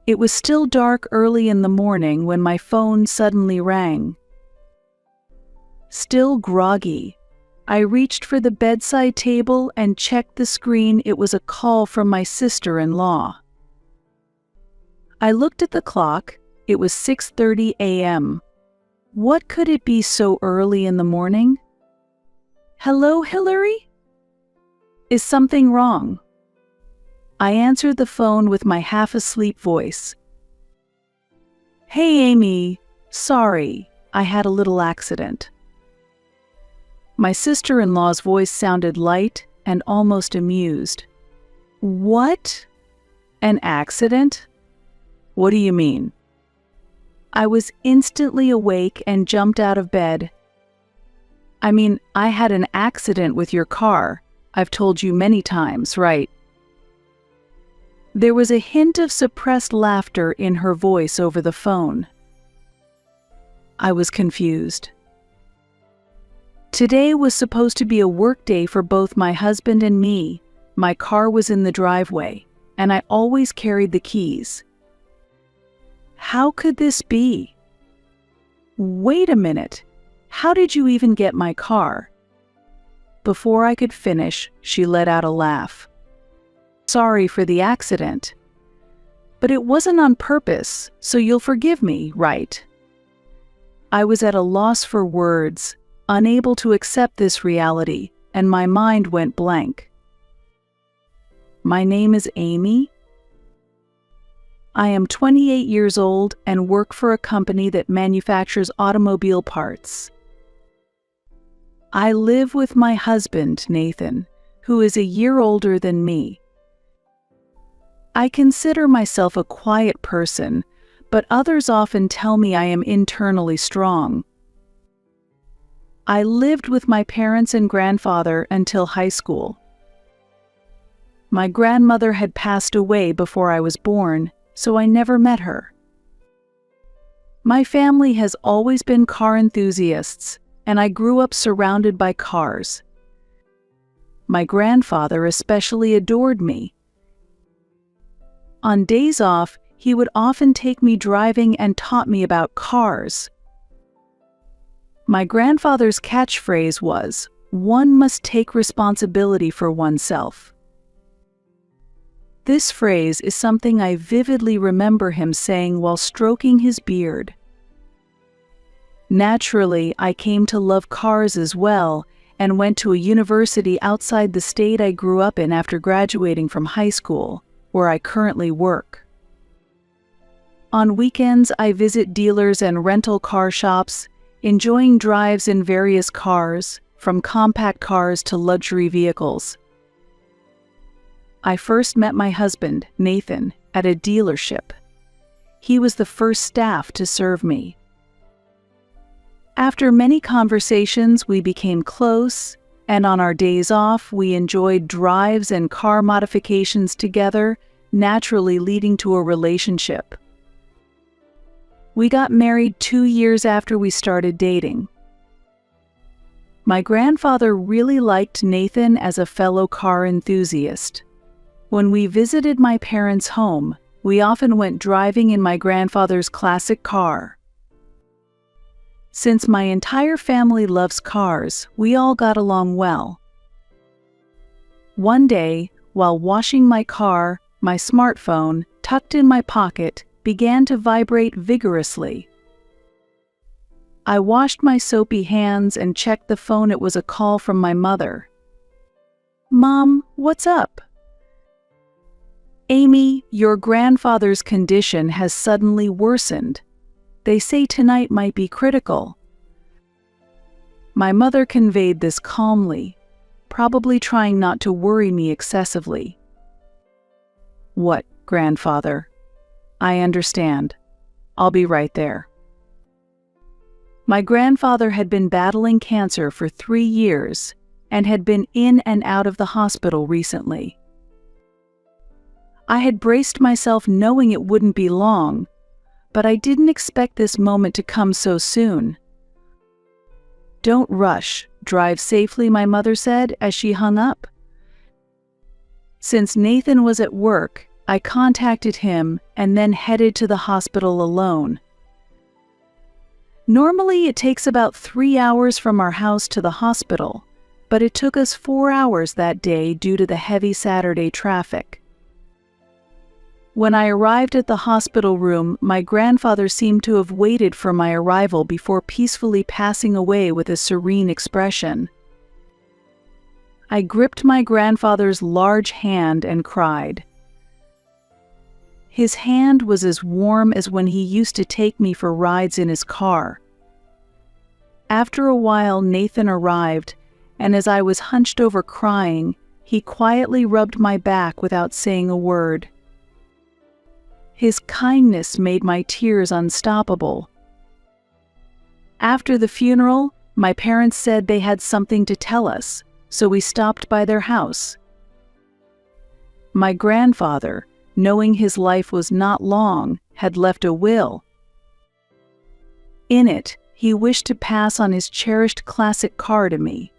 It was still dark early in the morning when my phone suddenly rang. Still groggy, I reached for the bedside table and checked the screen. It was a call from my sister-in-law. I looked at the clock. It was 6:30 a.m. What could it be so early in the morning? "Hello, Hillary? Is something wrong?" I answered the phone with my half-asleep voice. "Hey, Amy. Sorry, I had a little accident." My sister-in-law's voice sounded light and almost amused. "What? An accident? What do you mean?" I was instantly awake and jumped out of bed. "I mean, I had an accident with your car. I've told you many times, right?" There was a hint of suppressed laughter in her voice over the phone. I was confused. Today was supposed to be a work day for both my husband and me. My car was in the driveway, and I always carried the keys. How could this be? "Wait a minute. How did you even get my car?" Before I could finish, she let out a laugh. "Sorry for the accident. But it wasn't on purpose, so you'll forgive me, right?" I was at a loss for words, unable to accept this reality, and my mind went blank. "My name is Amy. I am 28 years old and work for a company that manufactures automobile parts. I live with my husband, Nathan, who is a year older than me. I consider myself a quiet person, but others often tell me I am internally strong. I lived with my parents and grandfather until high school. My grandmother had passed away before I was born, so I never met her. My family has always been car enthusiasts, and I grew up surrounded by cars. My grandfather especially adored me. On days off, he would often take me driving and taught me about cars. My grandfather's catchphrase was, "One must take responsibility for oneself." This phrase is something I vividly remember him saying while stroking his beard. Naturally, I came to love cars as well, and went to a university outside the state I grew up in after graduating from high school, where I currently work. On weekends, I visit dealers and rental car shops, enjoying drives in various cars, from compact cars to luxury vehicles. I first met my husband, Nathan, at a dealership. He was the first staff to serve me. After many conversations, we became close, and on our days off, we enjoyed drives and car modifications together, naturally leading to a relationship. We got married 2 years after we started dating. My grandfather really liked Nathan as a fellow car enthusiast. When we visited my parents' home, we often went driving in my grandfather's classic car. Since my entire family loves cars, we all got along well. One day, while washing my car, my smartphone, tucked in my pocket, began to vibrate vigorously. I washed my soapy hands and checked the phone. It was a call from my mother. "Mom, what's up?" "Amy, your grandfather's condition has suddenly worsened. They say tonight might be critical." My mother conveyed this calmly, probably trying not to worry me excessively. "What, grandfather? I understand. I'll be right there." My grandfather had been battling cancer for 3 years and had been in and out of the hospital recently. I had braced myself knowing it wouldn't be long, but I didn't expect this moment to come so soon. "Don't rush, drive safely," my mother said as she hung up. Since Nathan was at work, I contacted him and then headed to the hospital alone. Normally, it takes about 3 hours from our house to the hospital, but it took us 4 hours that day due to the heavy Saturday traffic. When I arrived at the hospital room, my grandfather seemed to have waited for my arrival before peacefully passing away with a serene expression. I gripped my grandfather's large hand and cried. His hand was as warm as when he used to take me for rides in his car. After a while, Nathan arrived, and as I was hunched over crying, he quietly rubbed my back without saying a word. His kindness made my tears unstoppable. After the funeral, my parents said they had something to tell us, so we stopped by their house. My grandfather, knowing his life was not long, had left a will. In it, he wished to pass on his cherished classic car to me.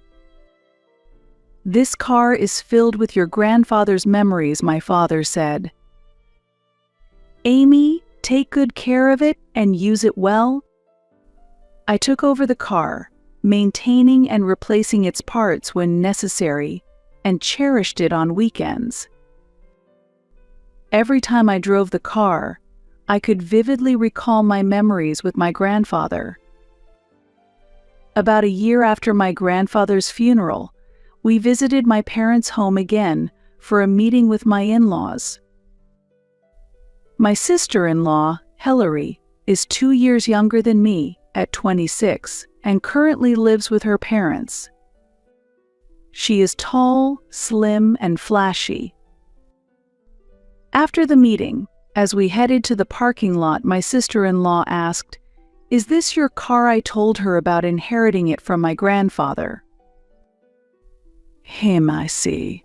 "This car is filled with your grandfather's memories," my father said. "Amy, take good care of it and use it well." I took over the car, maintaining and replacing its parts when necessary, and cherished it on weekends. Every time I drove the car, I could vividly recall my memories with my grandfather. About a year after my grandfather's funeral, we visited my parents' home again for a meeting with my in-laws. My sister-in-law, Hillary, is 2 years younger than me, at 26, and currently lives with her parents. She is tall, slim, and flashy. After the meeting, as we headed to the parking lot, my sister-in-law asked, "Is this your car?" I told her about inheriting it from my grandfather. "I see.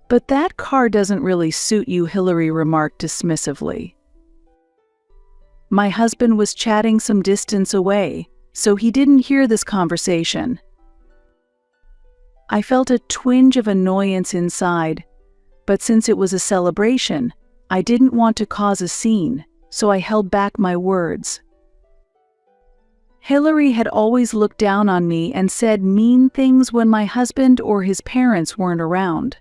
But that car doesn't really suit you," Hillary remarked dismissively. My husband was chatting some distance away, so he didn't hear this conversation. I felt a twinge of annoyance inside, but since it was a celebration, I didn't want to cause a scene, so I held back my words. Hillary had always looked down on me and said mean things when my husband or his parents weren't around.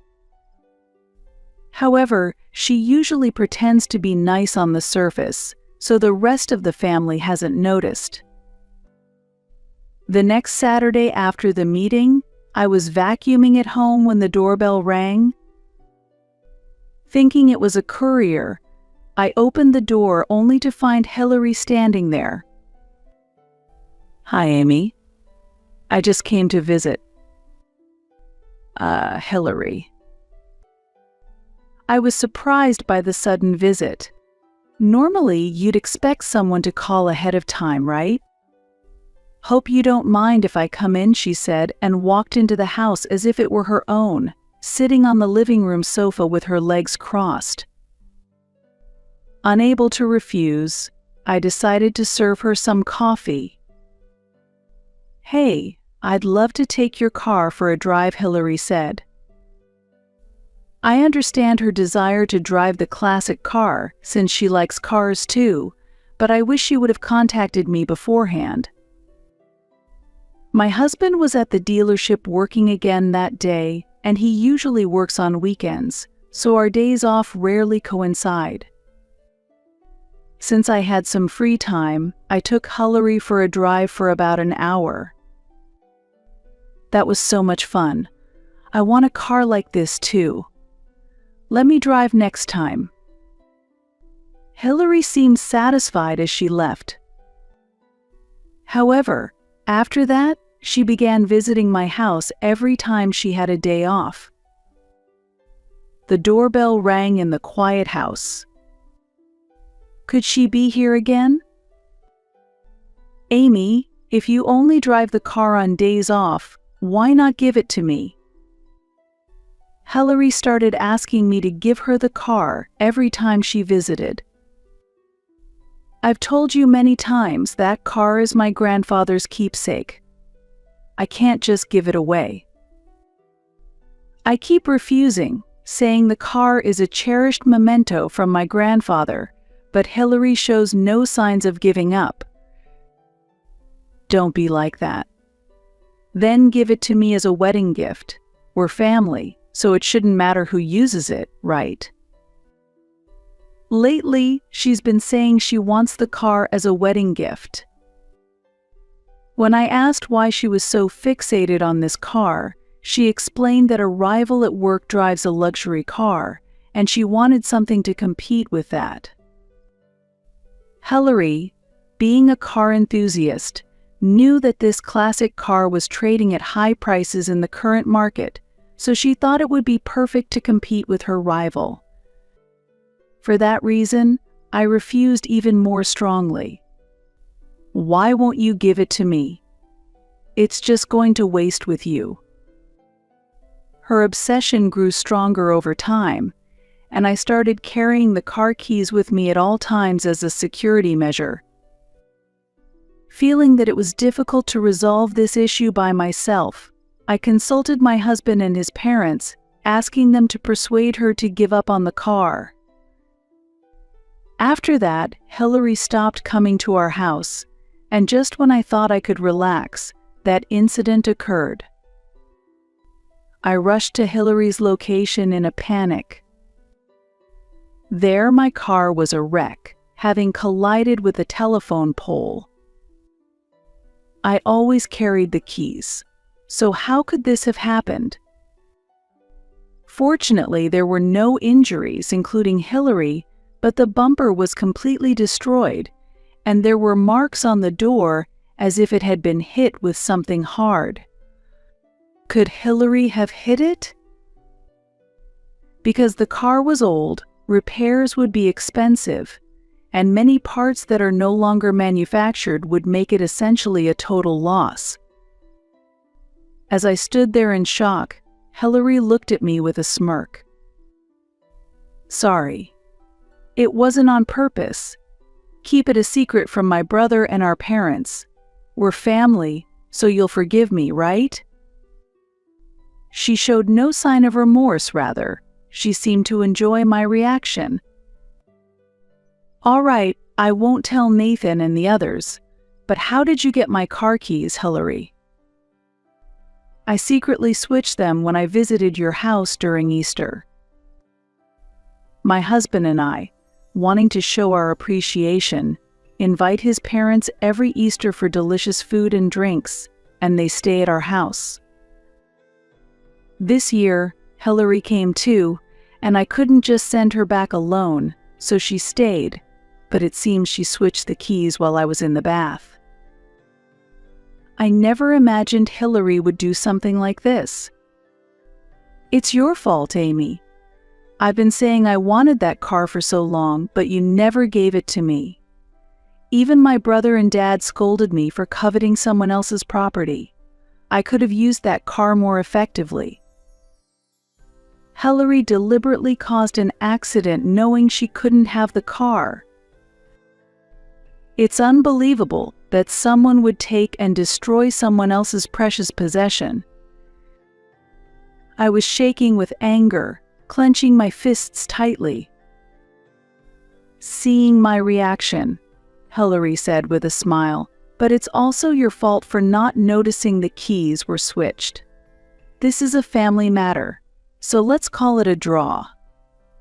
However, she usually pretends to be nice on the surface, so the rest of the family hasn't noticed. The next Saturday after the meeting, I was vacuuming at home when the doorbell rang. Thinking it was a courier, I opened the door only to find Hillary standing there. "Hi, Amy. I just came to visit." Hillary." I was surprised by the sudden visit. Normally, you'd expect someone to call ahead of time, right? "Hope you don't mind if I come in," she said, and walked into the house as if it were her own, sitting on the living room sofa with her legs crossed. Unable to refuse, I decided to serve her some coffee. "Hey, I'd love to take your car for a drive," Hillary said. I understand her desire to drive the classic car since she likes cars too, but I wish she would have contacted me beforehand. My husband was at the dealership working again that day, and he usually works on weekends, so our days off rarely coincide. Since I had some free time, I took Hillary for a drive for about an hour. That was so much fun. I want a car like this too. Let me drive next time. Hillary seemed satisfied as she left. However, after that, she began visiting my house every time she had a day off. The doorbell rang in the quiet house. Could she be here again? "Amy, if you only drive the car on days off, why not give it to me?" Hillary started asking me to give her the car every time she visited. "I've told you many times that car is my grandfather's keepsake. I can't just give it away." I keep refusing, saying the car is a cherished memento from my grandfather, but Hillary shows no signs of giving up. Don't be like that. Then give it to me as a wedding gift. We're family, so it shouldn't matter who uses it, right? Lately, she's been saying she wants the car as a wedding gift. When I asked why she was so fixated on this car, she explained that a rival at work drives a luxury car, and she wanted something to compete with that. Hillary, being a car enthusiast, knew that this classic car was trading at high prices in the current market, so she thought it would be perfect to compete with her rival. For that reason, I refused even more strongly. Why won't you give it to me? It's just going to waste with you. Her obsession grew stronger over time, and I started carrying the car keys with me at all times as a security measure. Feeling that it was difficult to resolve this issue by myself, I consulted my husband and his parents, asking them to persuade her to give up on the car. After that, Hillary stopped coming to our house, and just when I thought I could relax, that incident occurred. I rushed to Hillary's location in a panic. There, my car was a wreck, having collided with a telephone pole. I always carried the keys, so how could this have happened? Fortunately, there were no injuries, including Hillary, but the bumper was completely destroyed, and there were marks on the door as if it had been hit with something hard. Could Hillary have hit it? Because the car was old, repairs would be expensive, and many parts that are no longer manufactured would make it essentially a total loss. As I stood there in shock, Hillary looked at me with a smirk. Sorry. It wasn't on purpose. Keep it a secret from my brother and our parents. We're family, so you'll forgive me, right? She showed no sign of remorse, rather. She seemed to enjoy my reaction. All right, I won't tell Nathan and the others, but how did you get my car keys, Hillary? I secretly switched them when I visited your house during Easter. My husband and I, wanting to show our appreciation, invite his parents every Easter for delicious food and drinks, and they stay at our house. This year, Hillary came too, and I couldn't just send her back alone, so she stayed, but it seems she switched the keys while I was in the bath. I never imagined Hillary would do something like this. It's your fault, Amy. I've been saying I wanted that car for so long, but you never gave it to me. Even my brother and dad scolded me for coveting someone else's property. I could have used that car more effectively. Hillary deliberately caused an accident knowing she couldn't have the car. It's unbelievable that someone would take and destroy someone else's precious possession. I was shaking with anger, clenching my fists tightly. Seeing my reaction, Hillary said with a smile, but it's also your fault for not noticing the keys were switched. This is a family matter, so let's call it a draw.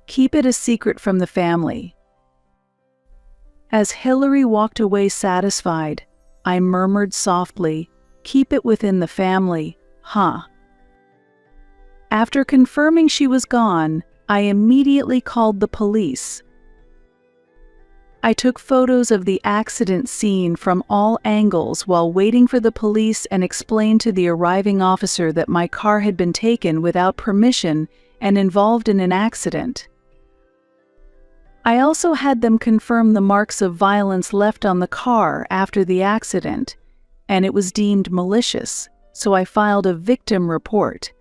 Keep it a secret from the family. As Hillary walked away satisfied, I murmured softly, "Keep it within the family, huh?" After confirming she was gone, I immediately called the police. I took photos of the accident scene from all angles while waiting for the police and explained to the arriving officer that my car had been taken without permission and involved in an accident. I also had them confirm the marks of violence left on the car after the accident, and it was deemed malicious, so I filed a victim report.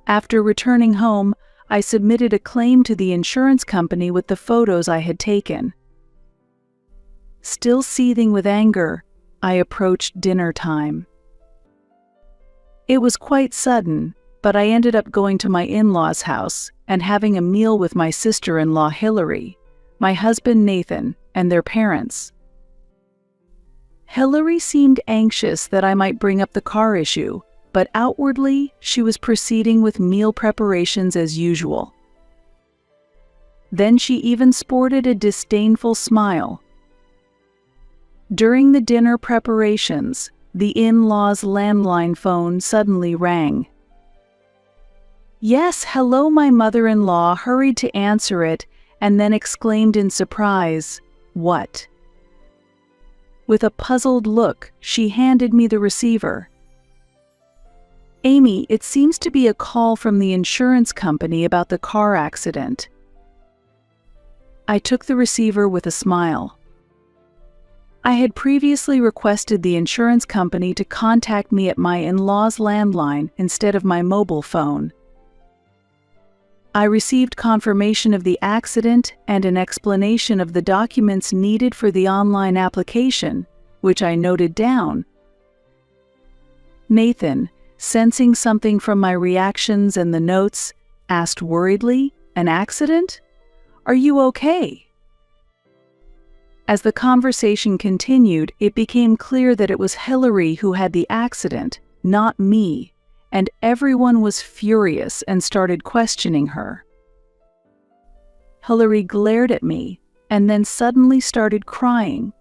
After returning home, I submitted a claim to the insurance company with the photos I had taken. Still seething with anger, I approached dinner time. It was quite sudden, but I ended up going to my in-laws' house and having a meal with my sister-in-law Hillary, my husband Nathan, and their parents. Hillary seemed anxious that I might bring up the car issue, but outwardly she was proceeding with meal preparations as usual. Then she even sported a disdainful smile. During the dinner preparations, the in-laws' landline phone suddenly rang. "Yes, hello," my mother-in-law hurried to answer it and then exclaimed in surprise, "What?" With a puzzled look, she handed me the receiver. "Amy, it seems to be a call from the insurance company about the car accident." I took the receiver with a smile. I had previously requested the insurance company to contact me at my in-laws' landline instead of my mobile phone. I received confirmation of the accident and an explanation of the documents needed for the online application, which I noted down. Nathan, sensing something from my reactions and the notes, asked worriedly, "An accident? Are you okay?" As the conversation continued, it became clear that it was Hillary who had the accident, not me, and everyone was furious and started questioning her. Hillary glared at me and then suddenly started crying.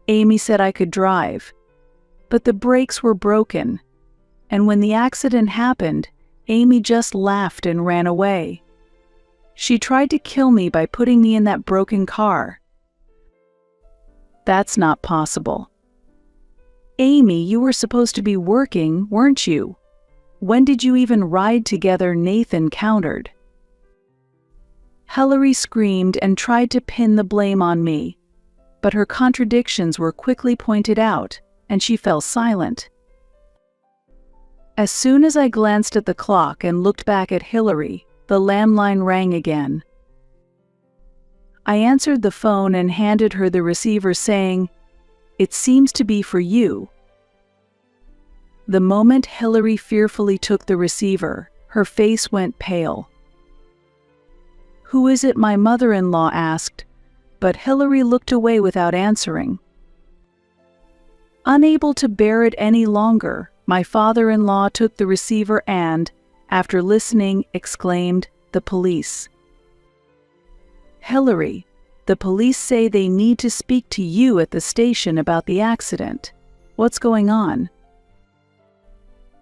Amy said I could drive, but the brakes were broken, and when the accident happened, Amy just laughed and ran away. She tried to kill me by putting me in that broken car. That's not possible. Amy, you were supposed to be working, weren't you? When did you even ride together? Nathan countered. Hillary screamed and tried to pin the blame on me, but her contradictions were quickly pointed out, and she fell silent. As soon as I glanced at the clock and looked back at Hillary, the landline rang again. I answered the phone and handed her the receiver saying, "It seems to be for you." The moment Hillary fearfully took the receiver, her face went pale. "Who is it?" my mother-in-law asked, but Hillary looked away without answering. Unable to bear it any longer, my father-in-law took the receiver and, after listening, exclaimed, "The police." "Hillary, the police say they need to speak to you at the station about the accident. What's going on?"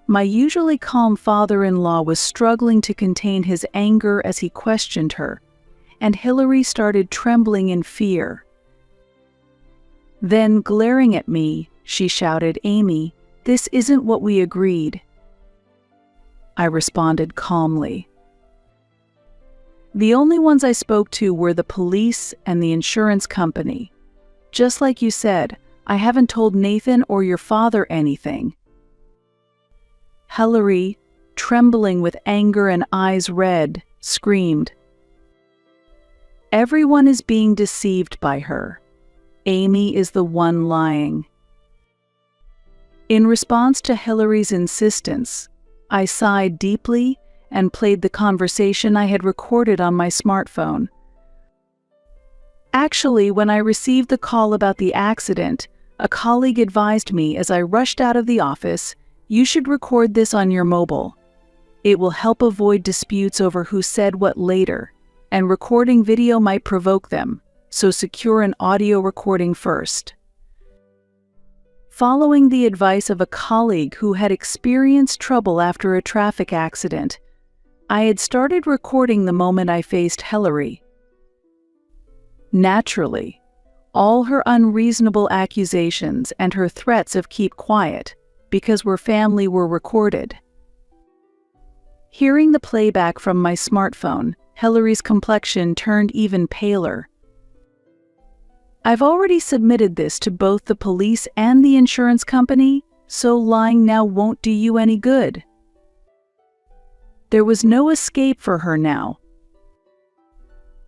My usually calm father-in-law was struggling to contain his anger as he questioned her, and Hillary started trembling in fear. Then, glaring at me, she shouted, "Amy, this isn't what we agreed." I responded calmly. The only ones I spoke to were the police and the insurance company. Just like you said, I haven't told Nathan or your father anything. Hillary, trembling with anger and eyes red, screamed. Everyone is being deceived by her. Amy is the one lying. In response to Hillary's insistence, I sighed deeply and played the conversation I had recorded on my smartphone. Actually, when I received the call about the accident, a colleague advised me as I rushed out of the office, "You should record this on your mobile. It will help avoid disputes over who said what later, and recording video might provoke them, so secure an audio recording first." Following the advice of a colleague who had experienced trouble after a traffic accident, I had started recording the moment I faced Hillary. Naturally, all her unreasonable accusations and her threats of keep quiet, because we're family, were recorded. Hearing the playback from my smartphone, Hillary's complexion turned even paler. "I've already submitted this to both the police and the insurance company, so lying now won't do you any good." There was no escape for her now.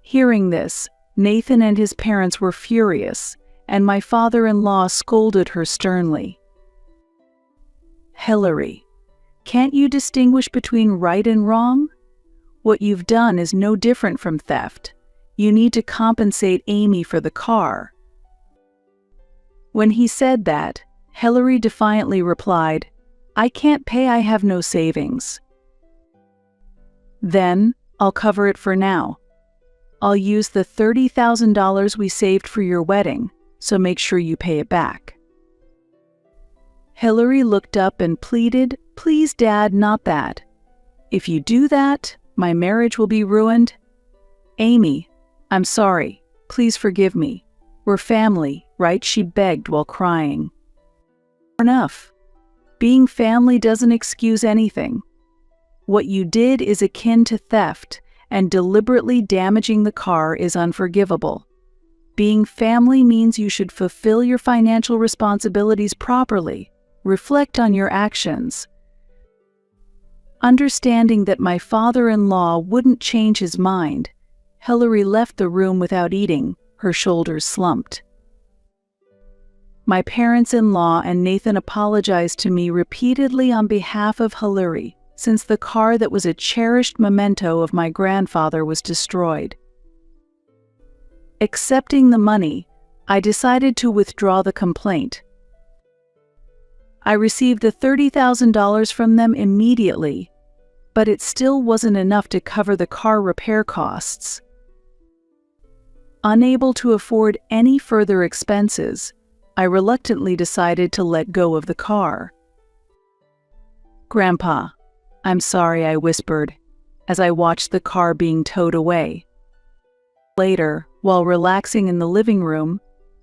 Hearing this, Nathan and his parents were furious, and my father-in-law scolded her sternly. "Hillary, Can't you distinguish between right and wrong? What you've done is no different from theft. You need to compensate Amy for the car." When he said that, Hillary defiantly replied, "I can't pay, I have no savings." "Then, I'll cover it for now. I'll use the $30,000 we saved for your wedding, so make sure you pay it back." Hillary looked up and pleaded, "Please, Dad, not that. If you do that, my marriage will be ruined." "Amy, I'm sorry. Please forgive me. We're family, right?" she begged while crying. "Enough. Being family doesn't excuse anything. What you did is akin to theft, and deliberately damaging the car is unforgivable. Being family means you should fulfill your financial responsibilities properly, reflect on your actions." Understanding that my father-in-law wouldn't change his mind, Hillary left the room without eating, her shoulders slumped. My parents-in-law and Nathan apologized to me repeatedly on behalf of Hillary, since the car that was a cherished memento of my grandfather was destroyed. Accepting the money, I decided to withdraw the complaint. I received the $30,000 from them immediately, but it still wasn't enough to cover the car repair costs. Unable to afford any further expenses, I reluctantly decided to let go of the car. "Grandpa, I'm sorry," I whispered, as I watched the car being towed away. Later, while relaxing in the living room,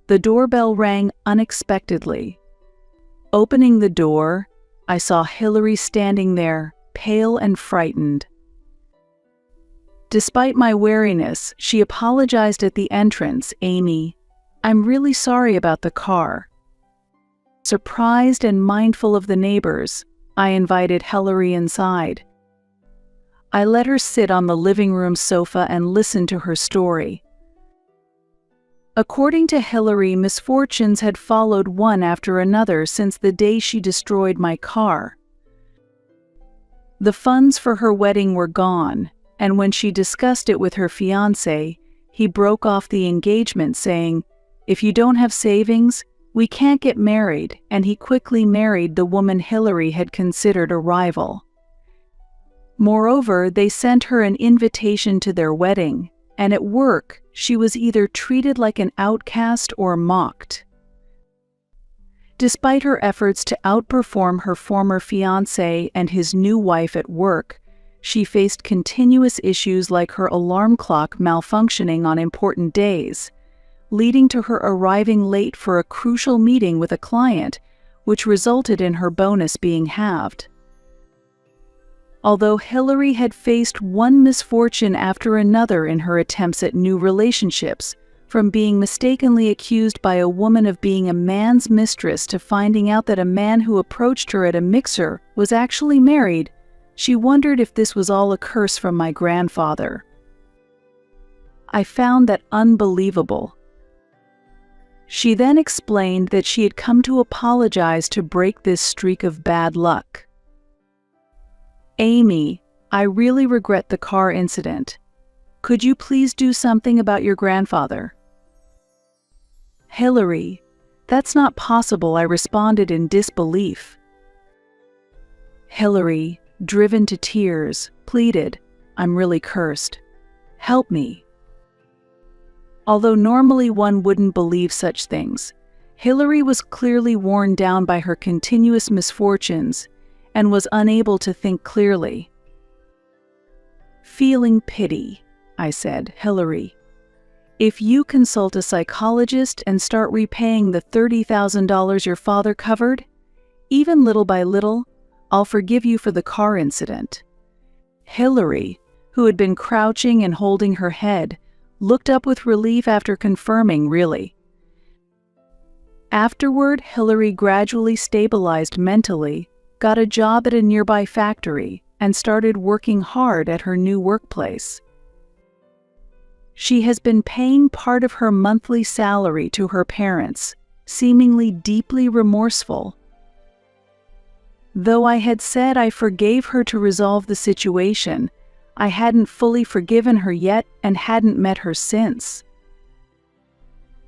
the doorbell rang unexpectedly. Opening the door, I saw Hillary standing there, pale and frightened. Despite my wariness, she apologized at the entrance. "Amy, I'm really sorry about the car." Surprised and mindful of the neighbors, I invited Hillary inside. I let her sit on the living room sofa and listen to her story. According to Hillary, misfortunes had followed one after another since the day she destroyed my car. The funds for her wedding were gone, and when she discussed it with her fiancé, he broke off the engagement saying, "If you don't have savings, we can't get married," and he quickly married the woman Hillary had considered a rival. Moreover, they sent her an invitation to their wedding, and at work, she was either treated like an outcast or mocked. Despite her efforts to outperform her former fiancé and his new wife at work, she faced continuous issues like her alarm clock malfunctioning on important days, leading to her arriving late for a crucial meeting with a client, which resulted in her bonus being halved. Although Hillary had faced one misfortune after another in her attempts at new relationships, from being mistakenly accused by a woman of being a man's mistress to finding out that a man who approached her at a mixer was actually married, she wondered if this was all a curse from my grandfather. I found that unbelievable. She then explained that she had come to apologize to break this streak of bad luck. "Amy, I really regret the car incident. Could you please do something about your grandfather?" "Hillary, that's not possible," I responded in disbelief. Hillary, driven to tears, pleaded, "I'm really cursed. Help me." Although normally one wouldn't believe such things, Hillary was clearly worn down by her continuous misfortunes and was unable to think clearly. Feeling pity, I said, "Hillary, if you consult a psychologist and start repaying the $30,000 your father covered, even little by little, I'll forgive you for the car incident." Hillary, who had been crouching and holding her head, looked up with relief after confirming, "Really?" Afterward, Hillary gradually stabilized mentally, got a job at a nearby factory, and started working hard at her new workplace. She has been paying part of her monthly salary to her parents, seemingly deeply remorseful. Though I had said I forgave her to resolve the situation, I hadn't fully forgiven her yet and hadn't met her since.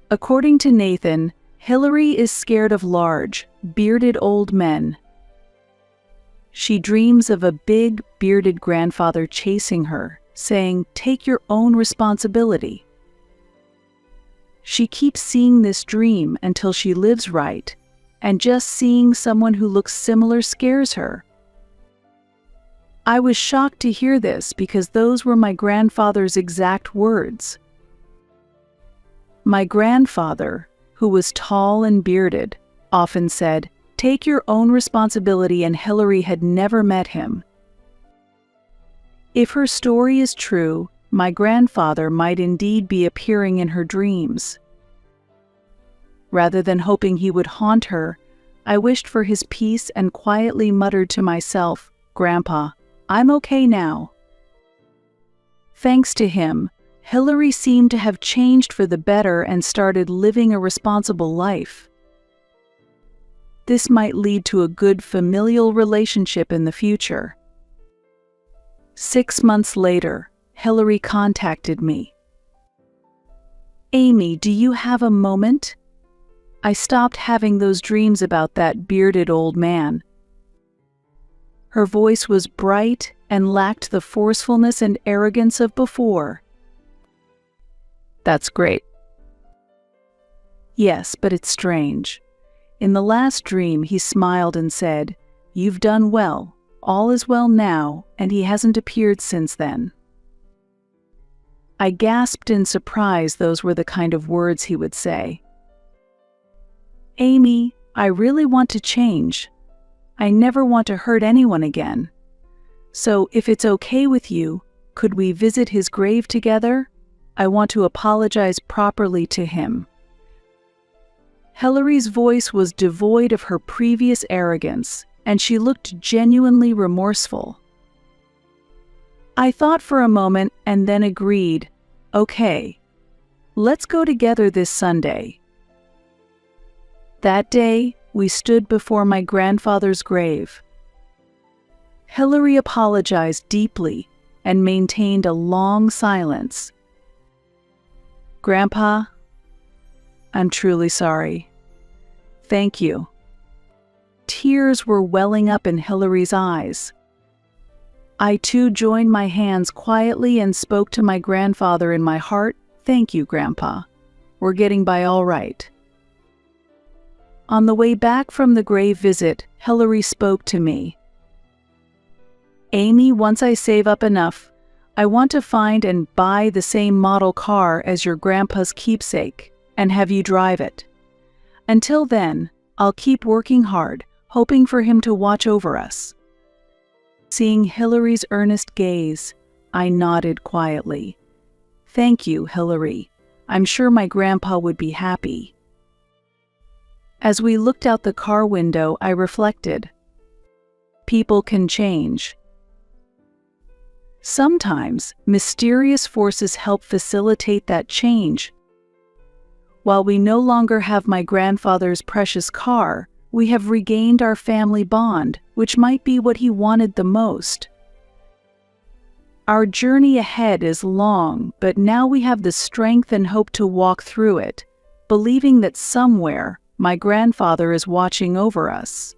According to Nathan, Hillary is scared of large, bearded old men. She dreams of a big, bearded grandfather chasing her, saying, "Take your own responsibility." She keeps seeing this dream until she lives right, and just seeing someone who looks similar scares her. I was shocked to hear this because those were my grandfather's exact words. My grandfather, who was tall and bearded, often said, "Take your own responsibility," and Hillary had never met him. If her story is true, my grandfather might indeed be appearing in her dreams. Rather than hoping he would haunt her, I wished for his peace and quietly muttered to myself, "Grandpa, I'm okay now." Thanks to him, Hillary seemed to have changed for the better and started living a responsible life. This might lead to a good familial relationship in the future. 6 months later, Hillary contacted me. "Amy, do you have a moment? I stopped having those dreams about that bearded old man." Her voice was bright and lacked the forcefulness and arrogance of before. "That's great." "Yes, but it's strange. In the last dream, he smiled and said, 'You've done well, all is well now,' and he hasn't appeared since then." I gasped in surprise. Those were the kind of words he would say. "Amy, I really want to change. I never want to hurt anyone again. So, if it's okay with you, could we visit his grave together? I want to apologize properly to him." Hillary's voice was devoid of her previous arrogance, and she looked genuinely remorseful. I thought for a moment and then agreed, "Okay, let's go together this Sunday." That day, we stood before my grandfather's grave. Hillary apologized deeply and maintained a long silence. "Grandpa, I'm truly sorry. Thank you." Tears were welling up in Hillary's eyes. I too joined my hands quietly and spoke to my grandfather in my heart, "Thank you, Grandpa. We're getting by all right." On the way back from the grave visit, Hillary spoke to me. "Amy, once I save up enough, I want to find and buy the same model car as your grandpa's keepsake and have you drive it. Until then, I'll keep working hard, hoping for him to watch over us." Seeing Hillary's earnest gaze, I nodded quietly. "Thank you, Hillary. I'm sure my grandpa would be happy." As we looked out the car window, I reflected. People can change. Sometimes, mysterious forces help facilitate that change. While we no longer have my grandfather's precious car, we have regained our family bond, which might be what he wanted the most. Our journey ahead is long, but now we have the strength and hope to walk through it, believing that somewhere, my grandfather is watching over us.